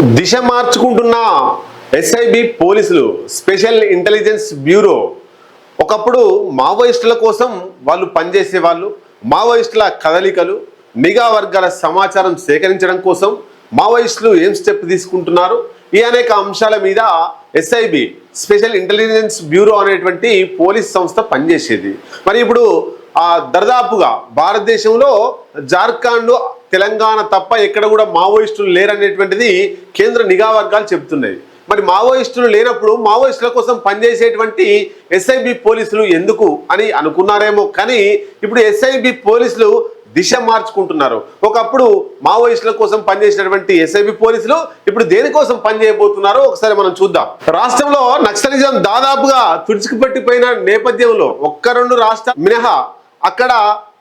దిశ మార్చుకుంటున్న SIB పోలీసులు, special intelligence bureau ఒకప్పుడు మావోయిస్టుల కోసం వాళ్ళు పనిచేసే వాళ్ళు, మావోయిస్టుల కదలికలు, నిఘా వర్గాల సమాచారం సేకరించడం కోసం మావోయిస్టులు ఏం స్టెప్ తీసుకుంటున్నారు, ఈ అనేక అంశాల మీద ఎస్ఐబి స్పెషల్ ఇంటెలిజెన్స్ బ్యూరో అనేటువంటి పోలీస్ సంస్థ పనిచేసేది. మరి ఇప్పుడు దర్దాపుగా భారతదేశంలో జార్ఖండ్, తెలంగాణ తప్ప ఎక్కడ కూడా మావోయిస్టులు లేరనేటువంటిది కేంద్ర నిఘా వర్గాలు చెబుతున్నాయి. మరి మావోయిస్టులు లేనప్పుడు మావోయిస్టుల కోసం పనిచేసేటువంటి ఎస్ఐబి పోలీసులు ఎందుకు అని అనుకున్నారేమో, కానీ ఇప్పుడు ఎస్ఐబి పోలీసులు దిశ మార్చుకుంటున్నారు. ఒకప్పుడు మావోయిస్టుల కోసం పనిచేసినటువంటి ఎస్ఐబి పోలీసులు ఇప్పుడు దేనికోసం పనిచేయబోతున్నారో ఒకసారి మనం చూద్దాం. రాష్ట్రంలో నక్సలిజం దాదాపుగా తుడిచిపెట్టిపోయిన నేపథ్యంలో ఒక్క రెండు రాష్ట్రాలు మినహా అక్కడ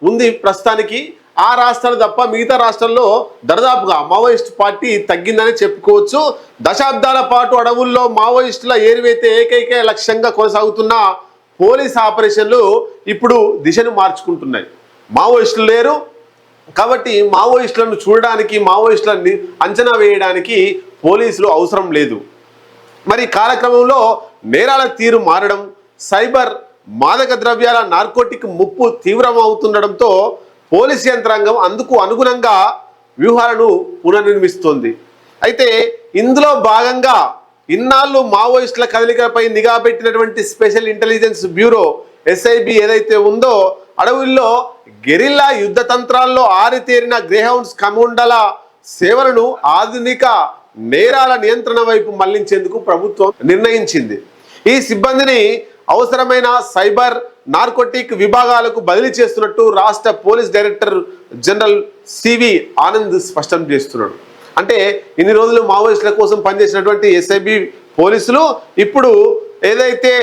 ఉంది ప్రస్తుతానికి. ఆ రాష్ట్రాలు తప్ప మిగతా రాష్ట్రాల్లో దర్దాపుగా మావోయిస్టు పార్టీ తగ్గిందని చెప్పుకోవచ్చు. దశాబ్దాల పాటు అడవుల్లో మావోయిస్టుల ఏరివేతే ఏకైక లక్ష్యంగా కొనసాగుతున్న పోలీస్ ఆపరేషన్లు ఇప్పుడు దిశను మార్చుకుంటున్నాయి. మావోయిస్టులు లేరు కాబట్టి మావోయిస్టులను చూడడానికి, మావోయిస్టులను అంచనా వేయడానికి పోలీసులు అవసరం లేదు. మరి కాలక్రమంలో నేరాల తీరు మారడం, సైబర్ మాదక ద్రవ్యాల నార్కోటిక్ ముప్పు తీవ్రమవుతుండడంతో పోలీస్ యంత్రాంగం అందుకు అనుగుణంగా వ్యూహాలను పునర్నిర్మిస్తోంది. అయితే ఇందులో భాగంగా ఇన్నాళ్ళు మావోయిస్టుల కదలికలపై నిఘా పెట్టినటువంటి స్పెషల్ ఇంటెలిజెన్స్ బ్యూరో ఎస్ఐబి ఏదైతే ఉందో, అడవుల్లో గెరిల్లా యుద్ధ తంత్రాల్లో ఆరితేరిన గ్రేహౌండ్స్ కమాండోల సేవలను ఆధునిక నేరాల నియంత్రణ వైపు మళ్లించేందుకు ప్రభుత్వం నిర్ణయించింది. ఈ సిబ్బందిని అవసరమైన సైబర్, నార్కోటిక్ విభాగాలకు బదిలీ చేస్తున్నట్టు రాష్ట్ర police director general CV Anand స్పష్టం చేస్తున్నాడు. అంటే ఇన్ని రోజులు మావోయిస్టుల కోసం పనిచేసినటువంటి ఎస్ఐబి పోలీసులు ఇప్పుడు ఏదైతే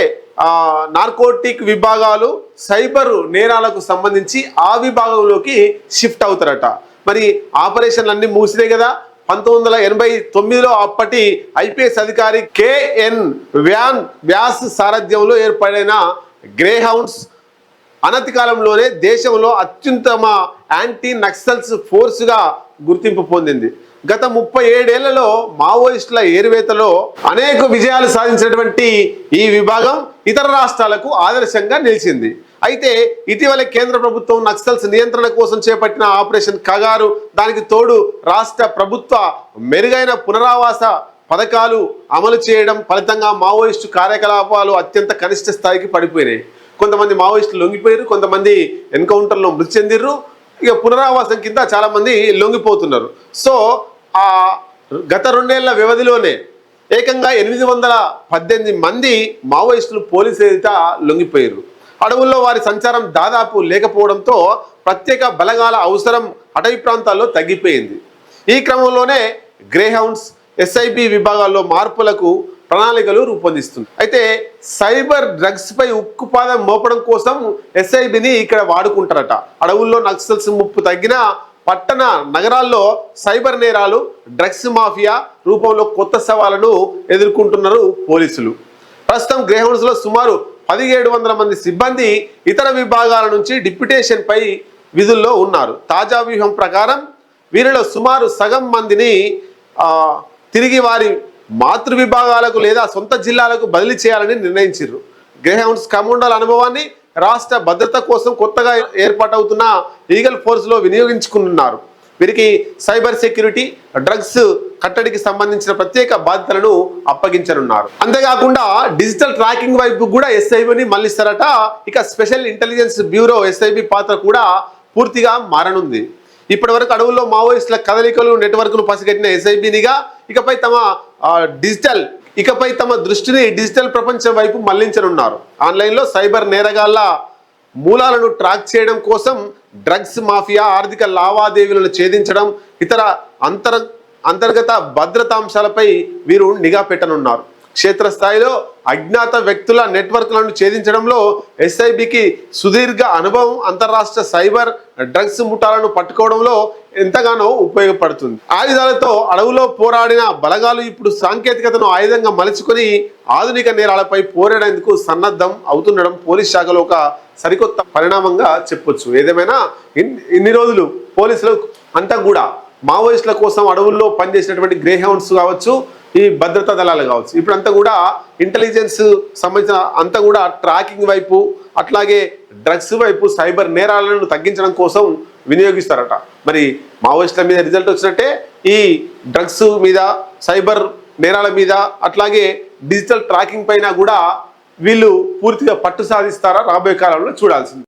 నార్కోటిక్ విభాగాలు, సైబర్ నేరాలకు సంబంధించి ఆ విభాగంలోకి షిఫ్ట్ అవుతారట. మరి ఆపరేషన్లు అన్ని మూసినాయి కదా. 1989లో అప్పటి ఐపీఎస్ అధికారి కేఎన్ వ్యాస్ సారథ్యంలో ఏర్పడిన గ్రేహౌండ్స్ అనతి కాలంలోనే దేశంలో అత్యుత్తమ యాంటీ నక్సల్స్ ఫోర్స్గా గుర్తింపు పొందింది. గత 37 ఏళ్లలో మావోయిస్టుల ఏరివేతలో అనేక విజయాలు సాధించినటువంటి ఈ విభాగం ఇతర రాష్ట్రాలకు ఆదర్శంగా నిలిచింది. అయితే ఇటీవల కేంద్ర ప్రభుత్వం నక్సల్స్ నియంత్రణ కోసం చేపట్టిన ఆపరేషన్ కగారు, దానికి తోడు రాష్ట్ర ప్రభుత్వ మెరుగైన పునరావాస పథకాలు అమలు చేయడం ఫలితంగా మావోయిస్టు కార్యకలాపాలు అత్యంత కనిష్ట స్థాయికి పడిపోయినాయి. కొంతమంది మావోయిస్టులు లొంగిపోయారు, కొంతమంది ఎన్కౌంటర్లో మృతి చెందిర్రు, ఇక పునరావాసం కింద చాలా మంది లొంగిపోతున్నారు. సో గత 2 ఏళ్ల వ్యవధిలోనే ఏకంగా 818 మంది మావోయిస్టులు పోలీసు ఎదుట లొంగిపోయారు. అడవుల్లో వారి సంచారం దాదాపు లేకపోవడంతో ప్రత్యేక బలగాల అవసరం అటవీ ప్రాంతాల్లో తగ్గిపోయింది. ఈ క్రమంలోనే గ్రేహౌండ్స్, ఎస్ఐబి విభాగాల్లో మార్పులకు ప్రణాళికలు రూపొందిస్తుంది. అయితే సైబర్ డ్రగ్స్ పై ఉక్కుపాదం మోపడం కోసం ఎస్ఐబిని ఇక్కడ వాడుకుంటారట. అడవుల్లో నక్సల్స్ ముప్పు తగ్గిన పట్టణ నగరాల్లో సైబర్ నేరాలు, డ్రగ్స్ మాఫియా రూపంలో కొత్త సవాళ్లను ఎదుర్కొంటున్నారు పోలీసులు. ప్రస్తుతం గ్రేహౌండ్స్లో సుమారు 1700 మంది సిబ్బంది ఇతర విభాగాల నుంచి డిప్యుటేషన్ పై విధుల్లో ఉన్నారు. తాజా వ్యూహం ప్రకారం వీరిలో సుమారు సగం మందిని తిరిగి వారి మాతృ విభాగాలకు లేదా సొంత జిల్లాలకు బదిలీ చేయాలని నిర్ణయించారు. గ్రేహౌండ్స్ కమాండోల అనుభవాన్ని రాష్ట్ర భద్రత కోసం కొత్తగా ఏర్పాటవుతున్న ఈగల్ ఫోర్స్లో వినియోగించుకున్నారు. వీరికి సైబర్ సెక్యూరిటీ, డ్రగ్స్ కట్టడికి సంబంధించిన ప్రత్యేక బాధ్యతలను అప్పగించనున్నారు. అంతేకాకుండా డిజిటల్ ట్రాకింగ్ వైపు కూడా ఎస్ఐబిని మళ్లిస్తారట. ఇక స్పెషల్ ఇంటెలిజెన్స్ బ్యూరో ఎస్ఐబి పాత్ర కూడా పూర్తిగా మారనుంది. ఇప్పటి వరకు అడవుల్లో మావోయిస్టుల కదలికలు, నెట్వర్క్ను పసిగట్టిన ఎస్ఐబినిగా ఇకపై తమ దృష్టిని డిజిటల్ ప్రపంచం వైపు మళ్లించనున్నారు. ఆన్లైన్లో సైబర్ నేరగాళ్ల మూలాలను ట్రాక్ చేయడం కోసం డ్రగ్స్ మాఫియా, ఆర్థిక లావాదేవీలను ఛేదించడం, ఇతర అంతర్గత భద్రతా అంశాలపై వీరు నిఘా పెట్టనున్నారు. క్షేత్రస్థాయిలో అజ్ఞాత వ్యక్తుల నెట్వర్క్లను ఛేదించడంలో ఎస్ఐబికి సుదీర్ఘ అనుభవం అంతర్రాష్ట్ర సైబర్ డ్రగ్స్ ముఠాలను పట్టుకోవడంలో ఎంతగానో ఉపయోగపడుతుంది. ఆయుధాలతో అడవులో పోరాడిన బలగాలు ఇప్పుడు సాంకేతికతను ఆయుధంగా మలుచుకొని ఆధునిక నేరాలపై పోరాడేందుకు సన్నద్ధం అవుతుండడం పోలీస్ శాఖలో ఒక సరికొత్త పరిణామంగా చెప్పొచ్చు. ఏదేమైనా ఇన్ని రోజులు పోలీసులు అంతా కూడా మావోయిస్టుల కోసం అడవుల్లో పనిచేసినటువంటి గ్రే హౌండ్స్ కావచ్చు, ఈ భద్రతా దళాలు కావచ్చు, ఇప్పుడంతా కూడా ఇంటెలిజెన్స్ సంబంధించిన అంతా కూడా ట్రాకింగ్ వైపు, అట్లాగే డ్రగ్స్ వైపు, సైబర్ నేరాలను తగ్గించడం కోసం వినియోగిస్తారట. మరి మావోయిస్టుల మీద రిజల్ట్ వచ్చినట్టే ఈ డ్రగ్స్ మీద, సైబర్ నేరాల మీద, అట్లాగే డిజిటల్ ట్రాకింగ్ పైన కూడా వీళ్ళు పూర్తిగా పట్టు సాధిస్తారా రాబోయే కాలంలో చూడాల్సింది.